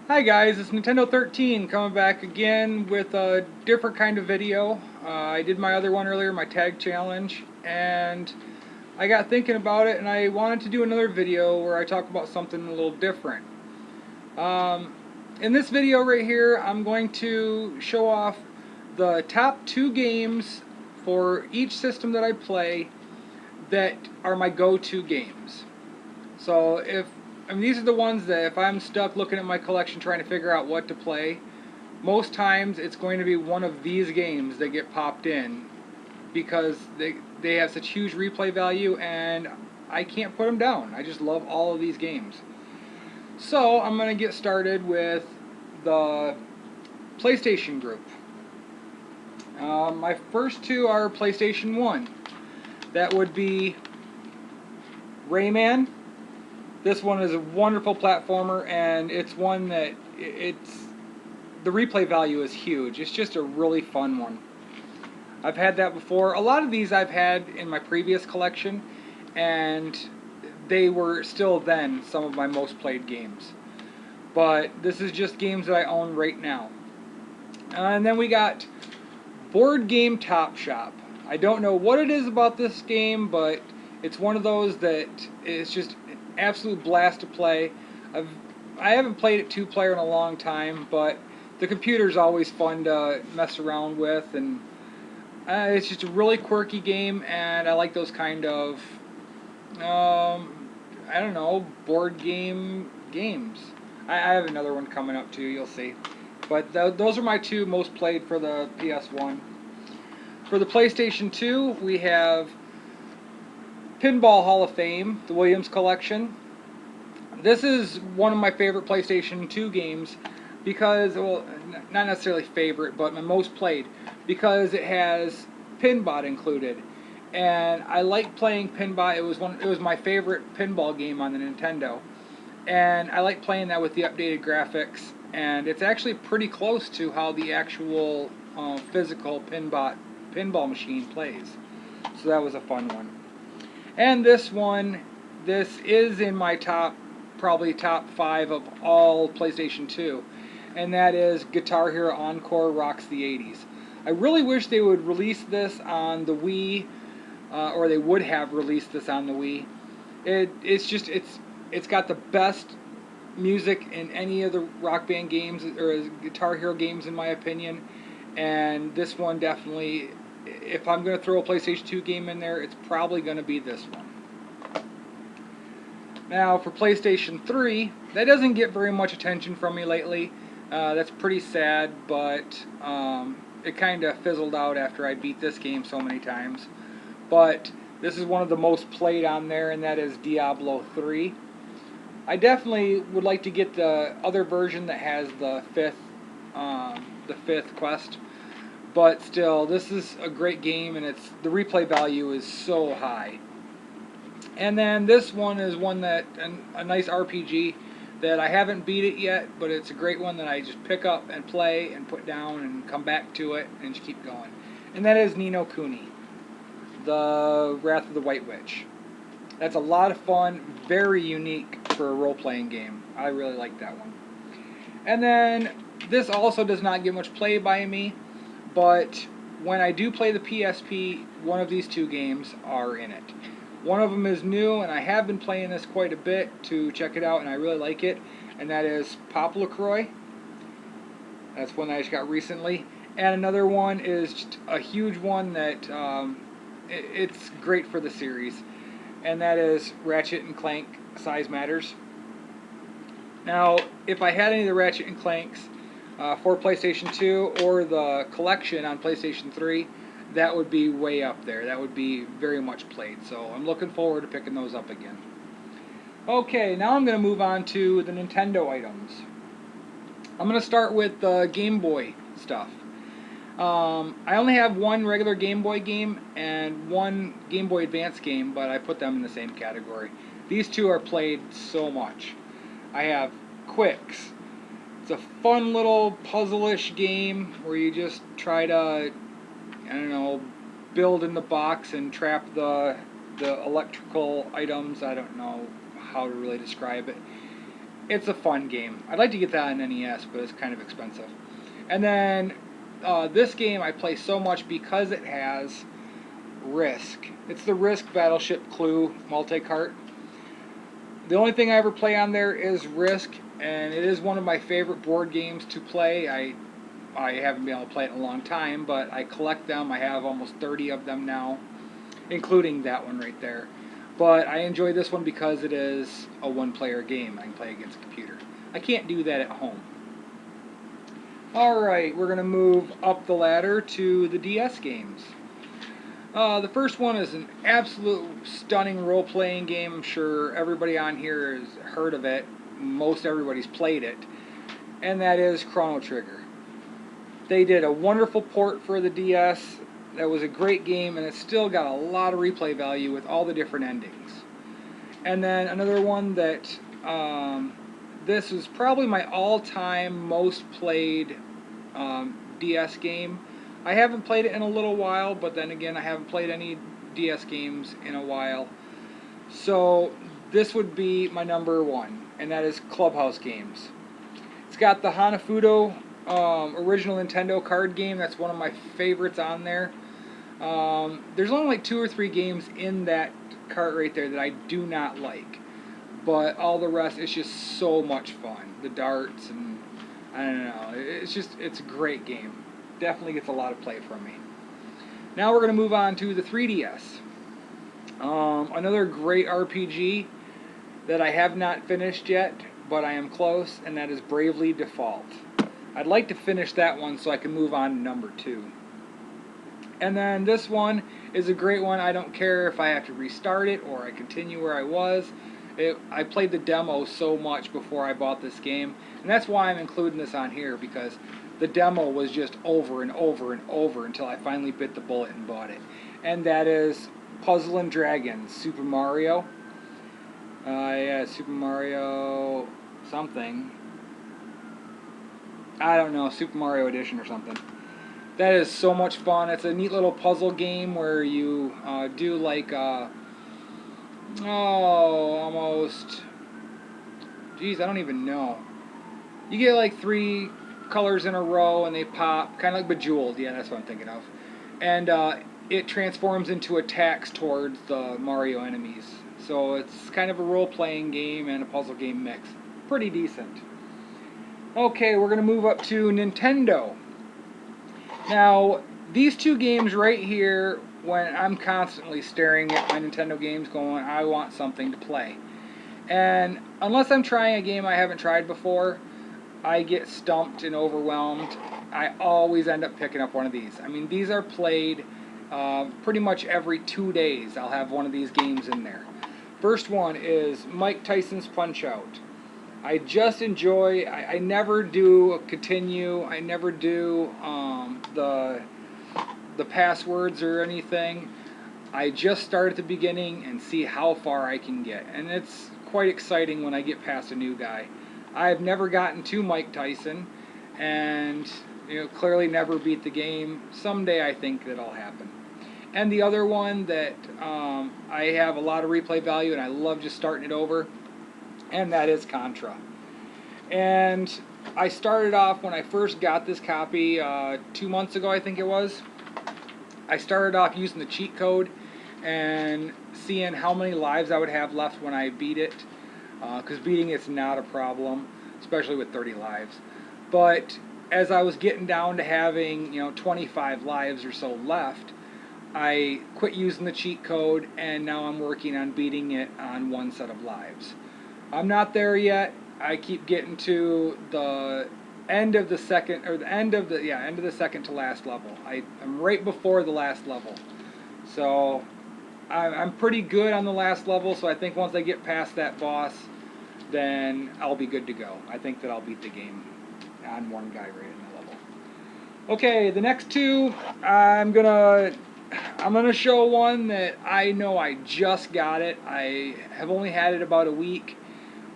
Hi guys, it's Nintendo 13 coming back again with a different kind of video. I did my other one earlier, my tag challenge, and I got thinking about it and I wanted to do another video where I talk about something a little different. Um, in this video right here, I'm going to show off the top 2 games for each system that I play that are my go-to games. So these are the ones that if I'm stuck looking at my collection trying to figure out what to play, most times it's going to be one of these games that get popped in because they have such huge replay value and I can't put them down. I just love all of these games. So I'm going to get started with the PlayStation group. My first 2 are PlayStation 1. That would be Rayman. This one is a wonderful platformer, and it's one that the replay value is huge. It's just a really fun one. I've had that before. A lot of these I've had in my previous collection, and they were still then some of my most played games. But this is just games that I own right now. And then we got Board Game Top Shop. I don't know what it is about this game, but it's one of those that is just an absolute blast to play. I haven't played it 2-player in a long time, but the computer's always fun to mess around with, and it's just a really quirky game, and I like those kind of, I don't know, board game games. I have another one coming up too, you'll see. But those are my 2 most played for the PS1. For the PlayStation 2, we have Pinball Hall of Fame, the Williams Collection. This is one of my favorite PlayStation 2 games because, well, not necessarily favorite, but my most played, because it has Pinbot included. And I like playing Pinbot. It was my favorite pinball game on the Nintendo. And I like playing that with the updated graphics, and it's actually pretty close to how the actual physical pinball machine plays. So that was a fun one. And this is in my probably top 5 of all PlayStation 2, and that is Guitar Hero Encore Rocks the 80s. I really wish they would release this on the Wii, or they would have released this on the Wii. It's got the best music in any of the Rock Band games or Guitar Hero games in my opinion, and this one definitely, if I'm going to throw a PlayStation 2 game in there, it's probably going to be this one. Now for PlayStation 3, that doesn't get very much attention from me lately. That's pretty sad, but it kind of fizzled out after I beat this game so many times. But this is one of the most played on there, and that is Diablo 3. I definitely would like to get the other version that has the fifth quest, but still, this is a great game, and the replay value is so high. And then this one is one that a nice RPG that I haven't beat it yet, but it's a great one that I just pick up and play and put down and come back to it and just keep going. And that is Ni no Kuni, the Wrath of the White Witch. That's a lot of fun, very unique for a role-playing game. I really like that one. And then this also does not get much play by me, but when I do play the PSP, one of these 2 games are in it. One of them is new, and I have been playing this quite a bit to check it out, and I really like it, and that is Pop LaCroix. That's one that I just got recently. And another one is just a huge one that it's great for the series, and that is Ratchet and Clank Size Matters. Now, if I had any of the Ratchet and Clanks for PlayStation 2 or the collection on PlayStation 3, that would be way up there. That would be very much played. So I'm looking forward to picking those up again. Okay, now I'm going to move on to the Nintendo items. I'm going to start with the Game Boy stuff. I only have one regular Game Boy game and one Game Boy Advance game, but I put them in the same category. These 2 are played so much. I have Quicks. It's a fun little puzzle-ish game where you just try to, I don't know, build in the box and trap the electrical items. I don't know how to really describe it. it's a fun game. I'd like to get that on NES, but it's kind of expensive. And then this game I play so much because it has Risk. It's the Risk Battleship Clue multi-cart. The only thing I ever play on there is Risk, and it is one of my favorite board games to play. I haven't been able to play it in a long time, but I collect them. I have almost 30 of them now, including that one right there. But I enjoy this one because it is a one-player game. I can play against a computer. I can't do that at home. Alright, we're going to move up the ladder to the DS games. The first one is an absolute stunning role-playing game. I'm sure everybody on here has heard of it. Most everybody's played it. And that is Chrono Trigger. They did a wonderful port for the DS. That was a great game, and it's still got a lot of replay value with all the different endings. And then another one that, this is probably my all-time most played DS game. I haven't played it in a little while, but then again, I haven't played any DS games in a while. So this would be my number one, and that is Clubhouse games. It's got the Hanafudo original Nintendo card game. That's one of my favorites on there. There's only like 2 or 3 games in that cart right there that I do not like, but all the rest is just so much fun. The darts and I don't know. It's a great game. Definitely gets a lot of play from me. Now we're going to move on to the 3DS. Another great RPG that I have not finished yet, but I am close, and that is Bravely Default. I'd like to finish that one so I can move on to number 2. And then this one is a great one. I don't care if I have to restart it or I continue where I was. I played the demo so much before I bought this game, and that's why I'm including this on here, because the demo was just over and over and over until I finally bit the bullet and bought it. And that is Puzzle and Dragons, Super Mario. Yeah, Super Mario something. I don't know, Super Mario Edition or something. That is so much fun. It's a neat little puzzle game where you do like, almost, geez, I don't even know. You get like 3 colors in a row and they pop, kind of like Bejeweled, yeah, that's what I'm thinking of. And it transforms into attacks towards the Mario enemies. So it's kind of a role-playing game and a puzzle game mix. Pretty decent. Okay, we're going to move up to Nintendo. Now, these 2 games right here, when I'm constantly staring at my Nintendo games going, I want something to play. And unless I'm trying a game I haven't tried before, I get stumped and overwhelmed. I always end up picking up one of these. I mean, these are played pretty much every 2 days. I'll have one of these games in there. First one is Mike Tyson's Punch-Out! I just enjoy, I never do continue, I never do the passwords or anything. I just start at the beginning and see how far I can get. And it's quite exciting when I get past a new guy. I've never gotten to Mike Tyson, and clearly never beat the game. Someday I think that'll happen. And the other one that I have a lot of replay value and I love just starting it over, and that is Contra. And I started off when I first got this copy 2 months ago, I think it was. I started off using the cheat code and seeing how many lives I would have left when I beat it, because beating it's not a problem, especially with 30 lives. But as I was getting down to having 25 lives or so left, I quit using the cheat code, and now I'm working on beating it on 1 set of lives. I'm not there yet. I keep getting to the end of the second, or the end of the second to last level. I'm right before the last level. So I'm pretty good on the last level, so I think once I get past that boss, then I'll be good to go. I think that I'll beat the game on one guy right in the level. Okay, the next 2, I'm gonna show one that I know I just got it. I have only had it about a week,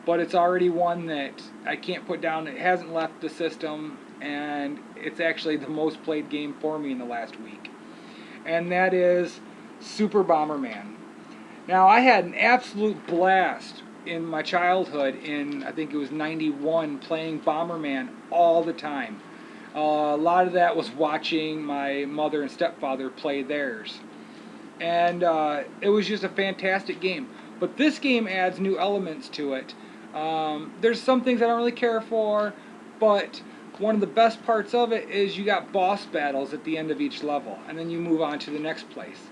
but it's already one that I can't put down. It hasn't left the system, and it's actually the most played game for me in the last week. And that is Super Bomberman. Now, I had an absolute blast in my childhood, I think it was '91, playing Bomberman all the time. A lot of that was watching my mother and stepfather play theirs. And it was just a fantastic game. But this game adds new elements to it. There's some things I don't really care for, but one of the best parts of it is you got boss battles at the end of each level, and then you move on to the next place.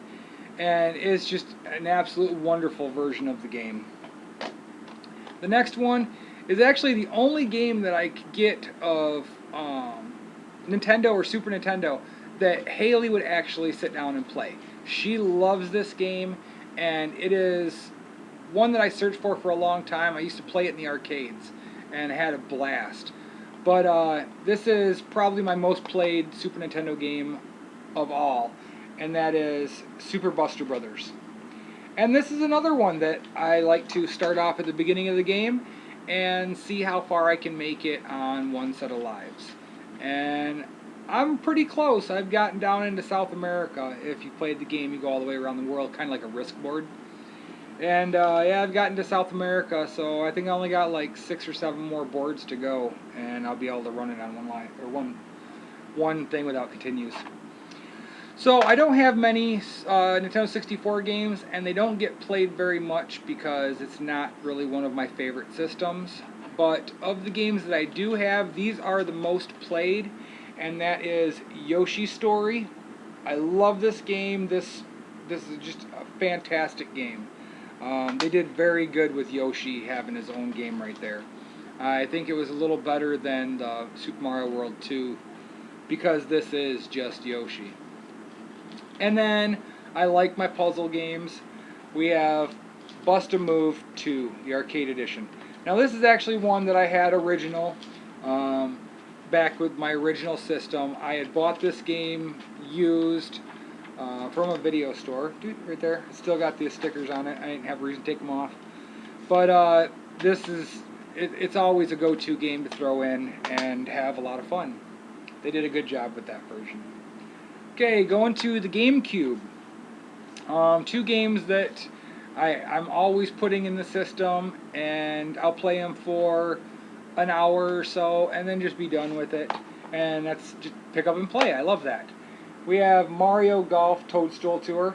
And it's just an absolute wonderful version of the game. The next one is actually the only game that I could get of Nintendo or Super Nintendo that Haley would actually sit down and play. She loves this game, and it is one that I searched for a long time. I used to play it in the arcades, and had a blast. But this is probably my most played Super Nintendo game of all, and that is Super Buster Brothers. And this is another one that I like to start off at the beginning of the game and see how far I can make it on one set of lives. And I'm pretty close. I've gotten down into South America. If you played the game, you go all the way around the world, kind of like a risk board. And yeah, I've gotten to South America, so I think I only got like 6 or 7 more boards to go, and I'll be able to run it on one line or one thing without continues. So I don't have many Nintendo 64 games, and they don't get played very much because it's not really one of my favorite systems. But of the games that I do have, these are the most played, and that is Yoshi Story. I love this game. This is just a fantastic game. They did very good with Yoshi having his own game right there. I think it was a little better than the Super Mario World 2 because this is just Yoshi. And then I like my puzzle games. We have Bust a Move 2, the arcade edition. Now this is actually one that I had original, back with my original system. I had bought this game used from a video store. Dude, right there. It's still got the stickers on it. I didn't have a reason to take them off. But it's always a go-to game to throw in and have a lot of fun. They did a good job with that version. Okay, going to the Gamecube. 2 games that I'm always putting in the system, and I'll play them for an hour or so, and then just be done with it. And that's just pick up and play. I love that. We have Mario Golf Toadstool Tour,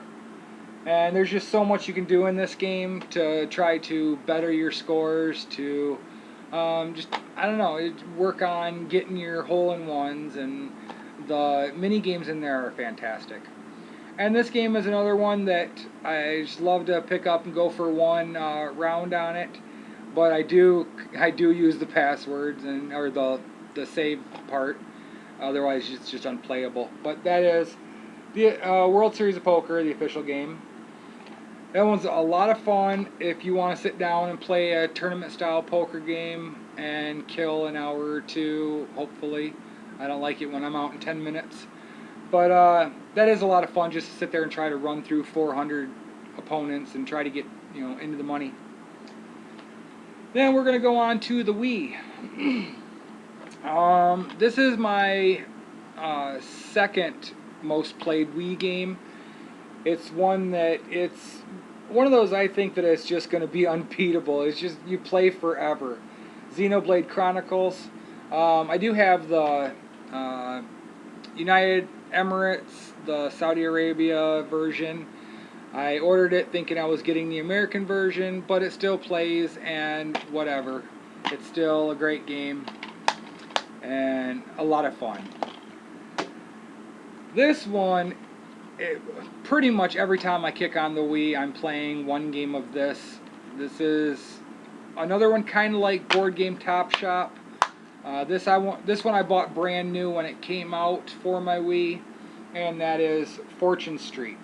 and there's just so much you can do in this game to try to better your scores, to just, I don't know, work on getting your hole-in-ones, and the mini games in there are fantastic. And this game is another one that I just love to pick up and go for one round on it, but I do use the passwords or the save part. Otherwise, it's just unplayable. But that is the World Series of Poker, the official game. That one's a lot of fun if you want to sit down and play a tournament-style poker game and kill an hour or two, hopefully. I don't like it when I'm out in 10 minutes. But that is a lot of fun, just to sit there and try to run through 400 opponents and try to get, into the money. Then we're going to go on to the Wii. This is my second most played Wii game. It's one of those I think that it's just going to be unbeatable. It's just, you play forever. Xenoblade Chronicles. I do have the United Emirates, the Saudi Arabia version. I ordered it thinking I was getting the American version, but it still plays, and whatever. It's still a great game and a lot of fun. This one, pretty much every time I kick on the Wii, I'm playing one game of this. This is another one kind of like Board Game Top Shop. This one I bought brand new when it came out for my Wii, and that is Fortune Street.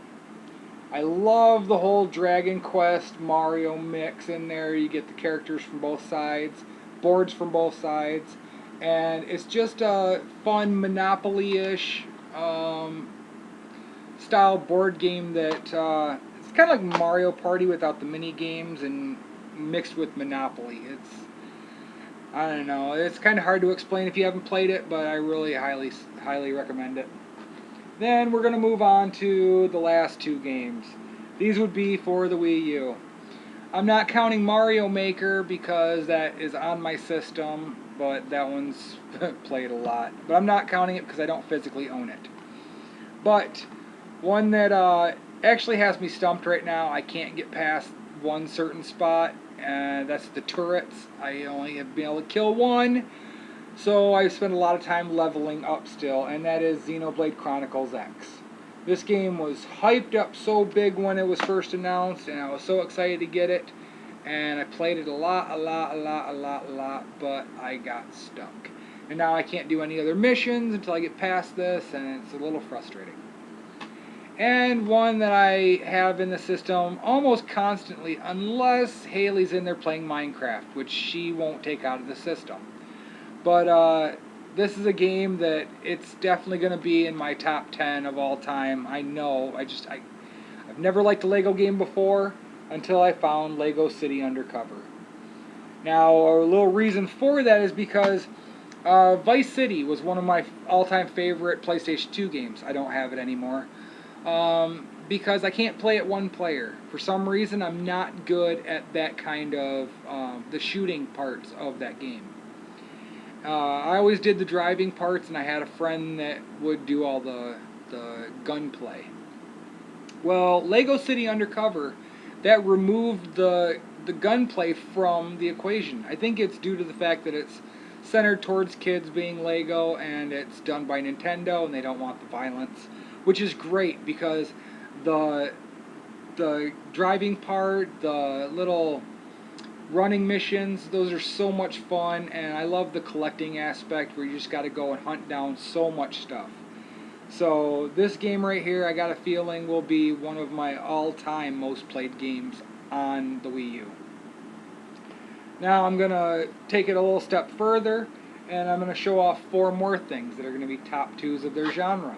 I love the whole Dragon Quest Mario mix in there. You get the characters from both sides, boards from both sides, and it's just a fun Monopoly-ish style board game that it's kind of like Mario Party without the mini games and mixed with Monopoly. I don't know. It's kind of hard to explain if you haven't played it, but I really highly recommend it. Then we're going to move on to the last 2 games. These would be for the Wii U. I'm not counting Mario Maker because that is on my system, but that one's played a lot. But I'm not counting it because I don't physically own it. But one that actually has me stumped right now, I can't get past one certain spot, and that's the turrets. I only have been able to kill one, so I spent a lot of time leveling up still, and that is Xenoblade Chronicles X. This game was hyped up so big when it was first announced, and I was so excited to get it, and I played it a lot, but I got stuck. And now I can't do any other missions until I get past this, and it's a little frustrating. And one that I have in the system almost constantly, unless Haley's in there playing Minecraft, which she won't take out of the system. But this is a game that it's definitely going to be in my top 10 of all time. I know. I've never liked a Lego game before until I found Lego City Undercover. Now, a little reason for that is because Vice City was one of my all-time favorite PlayStation 2 games. I don't have it anymore. Because I can't play it one player. For some reason, I'm not good at that kind of, the shooting parts of that game. I always did the driving parts, and I had a friend that would do all the gunplay. Well, Lego City Undercover, that removed the gunplay from the equation. I think it's due to the fact that it's centered towards kids being Lego, and it's done by Nintendo, and they don't want the violence, which is great because the driving part, the little running missions, those are so much fun, and I love the collecting aspect where you just got to go and hunt down so much stuff. So this game right here, I got a feeling will be one of my all-time most played games on the Wii U. Now I'm going to take it a little step further, and I'm going to show off 4 more things that are going to be top 2s of their genre.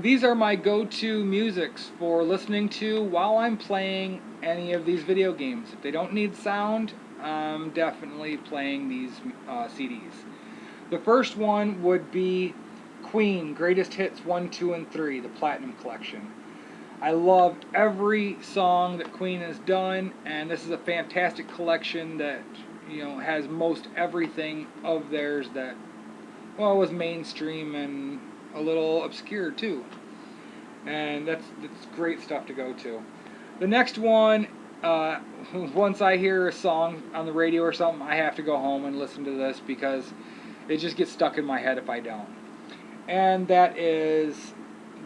These are my go-to musics for listening to while I'm playing any of these video games. If they don't need sound, I'm definitely playing these CDs. The first one would be Queen, Greatest Hits 1, 2, and 3, the Platinum Collection. I love every song that Queen has done, and this is a fantastic collection that, you know, has most everything of theirs that, well, was mainstream and a little obscure too, and that's great stuff to go to. The next one, once I hear a song on the radio or something, I have to go home and listen to this because it just gets stuck in my head if I don't. And that is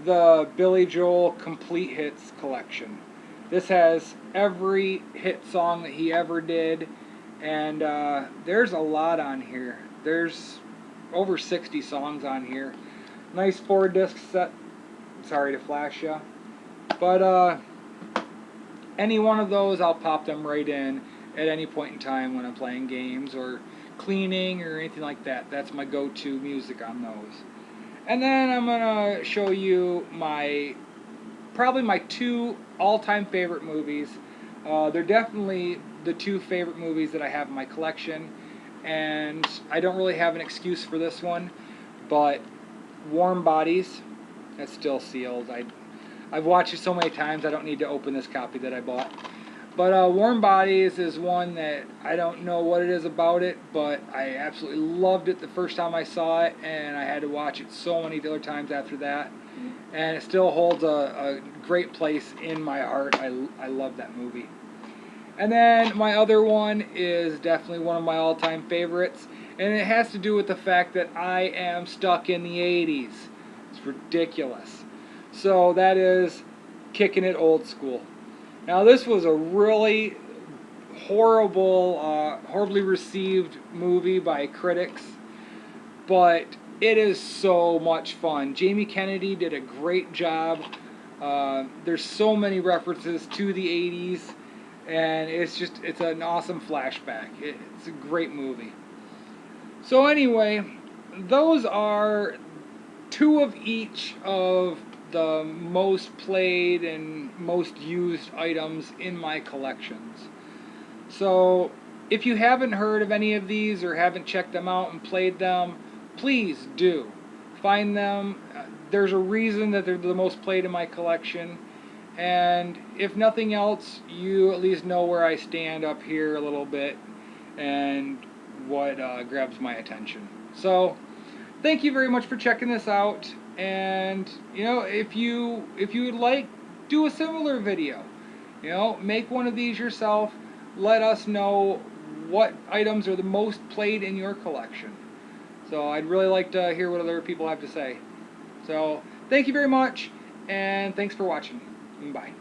the Billy Joel Complete Hits Collection. This has every hit song that he ever did, and there's a lot on here. There's over 60 songs on here. Nice 4-disc set. Sorry to flash you. But any one of those, I'll pop them right in at any point in time when I'm playing games or cleaning or anything like that. That's my go-to music on those. And then I'm going to show you probably my 2 all-time favorite movies. They're definitely the 2 favorite movies that I have in my collection. And I don't really have an excuse for this one, but Warm Bodies, that's still sealed. I've watched it so many times I don't need to open this copy that I bought. But Warm Bodies is one that I don't know what it is about it, but I absolutely loved it the first time I saw it, and I had to watch it so many other times after that. And it still holds a great place in my heart. I love that movie. And then my other one is definitely one of my all-time favorites, and it has to do with the fact that I am stuck in the 80s. It's ridiculous. So that is Kicking It Old School. Now this was a really horribly received movie by critics, but it is so much fun. Jamie Kennedy did a great job. There's so many references to the 80s, and it's an awesome flashback. It's a great movie. So anyway, those are 2 of each of the most played and most used items in my collections. So if you haven't heard of any of these or haven't checked them out and played them, please do. Find them. There's a reason that they're the most played in my collection, And if nothing else, you at least know where I stand up here a little bit and what grabs my attention. So thank you very much for checking this out. And you know, if you would like, do a similar video. You know, make one of these yourself. Let us know what items are the most played in your collection. So I'd really like to hear what other people have to say. So thank you very much, and thanks for watching. Bye.